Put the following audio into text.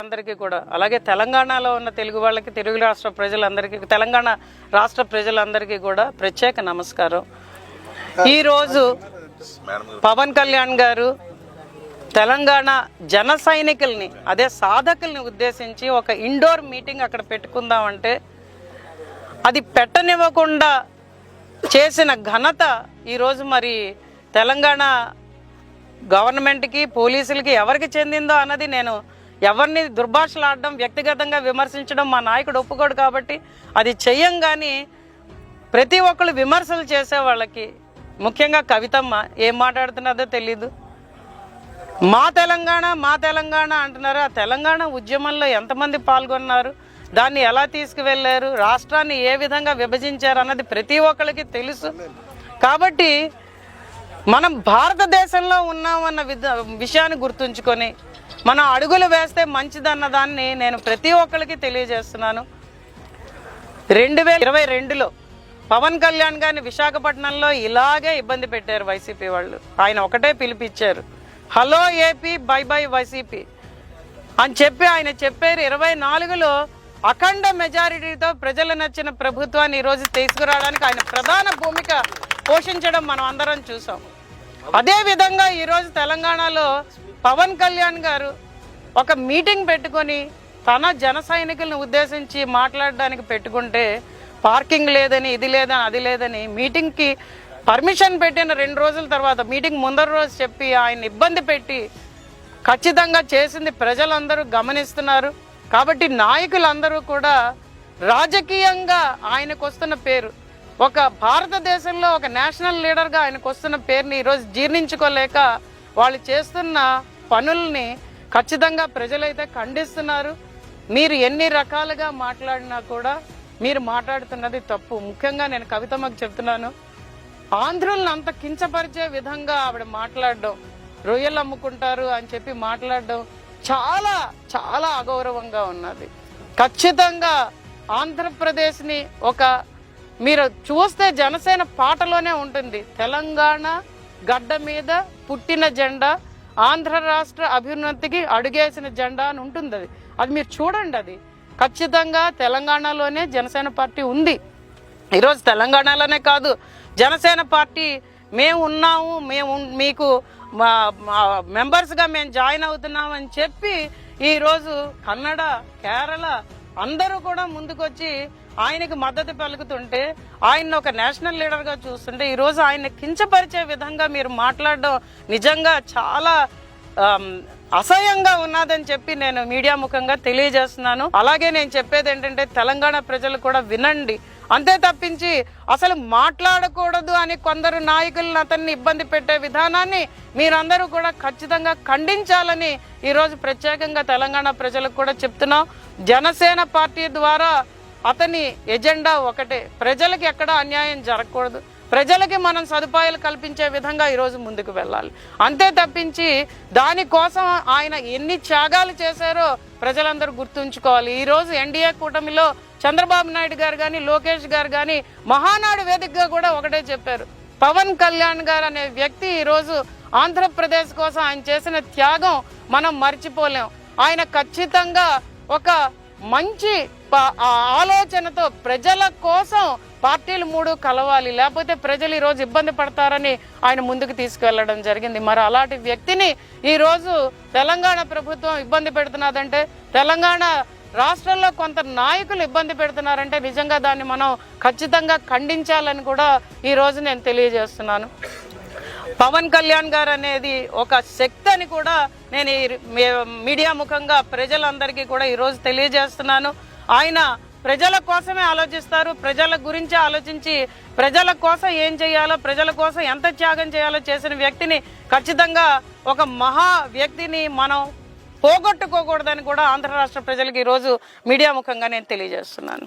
అందరికీ కూడా అలాగే తెలంగాణలో ఉన్న తెలుగు వాళ్ళకి, తెలుగు రాష్ట్ర ప్రజలందరికీ, తెలంగాణ రాష్ట్ర ప్రజలందరికీ కూడా ప్రత్యేక నమస్కారం. ఈరోజు పవన్ కళ్యాణ్ గారు తెలంగాణ జన సైనికుల్ని, అదే సాధకుల్ని ఉద్దేశించి ఒక ఇండోర్ మీటింగ్ అక్కడ పెట్టుకుందామంటే అది పెట్టనివ్వకుండా చేసిన ఘనత ఈరోజు మరి తెలంగాణ గవర్నమెంట్కి, పోలీసులకి ఎవరికి చెందిందో అన్నది నేను ఎవరిని దుర్భాషలాడడం, వ్యక్తిగతంగా విమర్శించడం మా నాయకుడు ఒప్పుకోడు కాబట్టి అది చెయ్యంగాని ప్రతి ఒక్కరు విమర్శలు చేసే వాళ్ళకి, ముఖ్యంగా కవితమ్మ ఏం మాట్లాడుతున్నదో తెలీదు. మా తెలంగాణ అంటున్నారు. ఆ తెలంగాణ ఉద్యమంలో ఎంతమంది పాల్గొన్నారు, దాన్ని ఎలా తీసుకువెళ్ళారు, రాష్ట్రాన్ని ఏ విధంగా విభజించారు అన్నది ప్రతి ఒక్కరికి తెలుసు. కాబట్టి మనం భారతదేశంలో ఉన్నామన్న విషయాన్ని గుర్తుంచుకొని మనం అడుగులు వేస్తే మంచిదన్న దాన్ని నేను ప్రతి ఒక్కరికి తెలియజేస్తున్నాను. 2022లో పవన్ కళ్యాణ్ గారిని విశాఖపట్నంలో ఇలాగే ఇబ్బంది పెట్టారు వైసీపీ వాళ్ళు. ఆయన ఒకటే పిలిపిచ్చారు, hello AP, bye bye YCP అని చెప్పి ఆయన చెప్పారు. 24లో అఖండ మెజారిటీతో ప్రజలు నచ్చిన ప్రభుత్వాన్ని ఈరోజు తీసుకురావడానికి ఆయన ప్రధాన భూమిక పోషించడం మనం అందరం చూసాం. అదేవిధంగా ఈరోజు తెలంగాణలో పవన్ కళ్యాణ్ గారు ఒక మీటింగ్ పెట్టుకొని తన జన సైనికులను ఉద్దేశించి మాట్లాడడానికి పెట్టుకుంటే పార్కింగ్ లేదని, ఇది లేదని, అది లేదని మీటింగ్కి పర్మిషన్ పెట్టిన 2 రోజుల తర్వాత మీటింగ్ ముందర రోజు చెప్పి ఆయన ఇబ్బంది పెట్టి ఖచ్చితంగా చేసింది ప్రజలందరూ గమనిస్తున్నారు. కాబట్టి నాయకులందరూ కూడా రాజకీయంగా ఆయనకు వస్తున్న పేరు, ఒక భారతదేశంలో ఒక నేషనల్ లీడర్గా ఆయనకు వస్తున్న పేరుని ఈరోజు జీర్ణించుకోలేక వాళ్ళు చేస్తున్న పనుల్ని ఖచ్చితంగా ప్రజలైతే ఖండిస్తున్నారు. మీరు ఎన్ని రకాలుగా మాట్లాడినా కూడా మీరు మాట్లాడుతున్నది తప్పు. ముఖ్యంగా నేను కవితమ్మకు చెప్తున్నాను, ఆంధ్రులను అంత కించపరిచే విధంగా ఆవిడ మాట్లాడడం, రొయ్యలు అమ్ముకుంటారు అని చెప్పి మాట్లాడడం చాలా చాలా అగౌరవంగా ఉన్నది. ఖచ్చితంగా ఆంధ్రప్రదేశ్ని ఒక మీరు చూస్తే జనసేన పాటలోనే ఉంటుంది, తెలంగాణ గడ్డ మీద పుట్టిన జెండా, ఆంధ్ర రాష్ట్ర అభ్యున్నతికి అడుగేసిన జెండా అని ఉంటుంది. అది మీరు చూడండి. అది ఖచ్చితంగా తెలంగాణలోనే జనసేన పార్టీ ఉంది. ఈరోజు తెలంగాణలోనే కాదు, జనసేన పార్టీ మేము ఉన్నాము, మేము మీకు మెంబర్స్గా మేము జాయిన్ అవుతున్నాం అని చెప్పి ఈరోజు కన్నడ, కేరళ అందరూ కూడా ముందుకొచ్చి ఆయనకి మద్దతు పలుకుతుంటే, ఆయన ఒక నేషనల్ లీడర్గా చూస్తుంటే ఈరోజు ఆయన కించపరిచే విధంగా మీరు మాట్లాడడం నిజంగా చాలా అసహ్యంగా ఉన్నదని చెప్పి నేను మీడియా ముఖంగా తెలియజేస్తున్నాను. అలాగే నేను చెప్పేది ఏంటంటే తెలంగాణ ప్రజలు కూడా వినండి, అంతే తప్పించి అసలు మాట్లాడకూడదు అని కొందరు నాయకులను అతన్ని ఇబ్బంది పెట్టే విధానాన్ని మీరందరూ కూడా ఖచ్చితంగా ఖండించాలని ఈరోజు ప్రత్యేకంగా తెలంగాణ ప్రజలకు కూడా చెప్తున్నాం. జనసేన పార్టీ ద్వారా అతని ఎజెండా ఒకటే, ప్రజలకి ఎక్కడ అన్యాయం జరగకూడదు, ప్రజలకి మనం సదుపాయాలు కల్పించే విధంగా ఈరోజు ముందుకు వెళ్ళాలి, అంతే తప్పించి దానికోసం ఆయన ఎన్ని త్యాగాలు చేశారో ప్రజలందరూ గుర్తుంచుకోవాలి. ఈరోజు ఎన్డీఏ కూటమిలో చంద్రబాబు నాయుడు గారు కానీ, లోకేష్ గారు కానీ మహానాడు వేదికగా కూడా ఒకటే చెప్పారు, పవన్ కళ్యాణ్ గారు అనే వ్యక్తి ఈరోజు ఆంధ్రప్రదేశ్ కోసం ఆయన చేసిన త్యాగం మనం మర్చిపోలేం. ఆయన ఖచ్చితంగా ఒక మంచి ఆలోచనతో ప్రజల కోసం పార్టీలు 3 కలవాలి, లేకపోతే ప్రజలు ఈరోజు ఇబ్బంది పడతారని ఆయన ముందుకు తీసుకువెళ్ళడం జరిగింది. మరి అలాంటి వ్యక్తిని ఈరోజు తెలంగాణ ప్రభుత్వం ఇబ్బంది పెడుతున్నదంటే, తెలంగాణ రాష్ట్రంలో కొంత నాయకులు ఇబ్బంది పెడుతున్నారంటే నిజంగా దాన్ని మనం ఖచ్చితంగా ఖండించాలని కూడా ఈరోజు నేను తెలియజేస్తున్నాను. పవన్ కళ్యాణ్ గారు అనేది ఒక శక్తి అని కూడా నేను మీడియా ముఖంగా ప్రజలందరికీ కూడా ఈరోజు తెలియజేస్తున్నాను. ఆయన ప్రజల కోసమే ఆలోచిస్తారు, ప్రజల గురించి ఆలోచించి ప్రజల కోసం ఏం చేయాలో, ప్రజల కోసం ఎంత త్యాగం చేయాలో చేసిన వ్యక్తిని, ఖచ్చితంగా ఒక మహా వ్యక్తిని మనం పోగొట్టుకోకూడదని కూడా ఆంధ్ర రాష్ట్ర ప్రజలకు ఈరోజు మీడియా ముఖంగా నేను తెలియజేస్తున్నాను.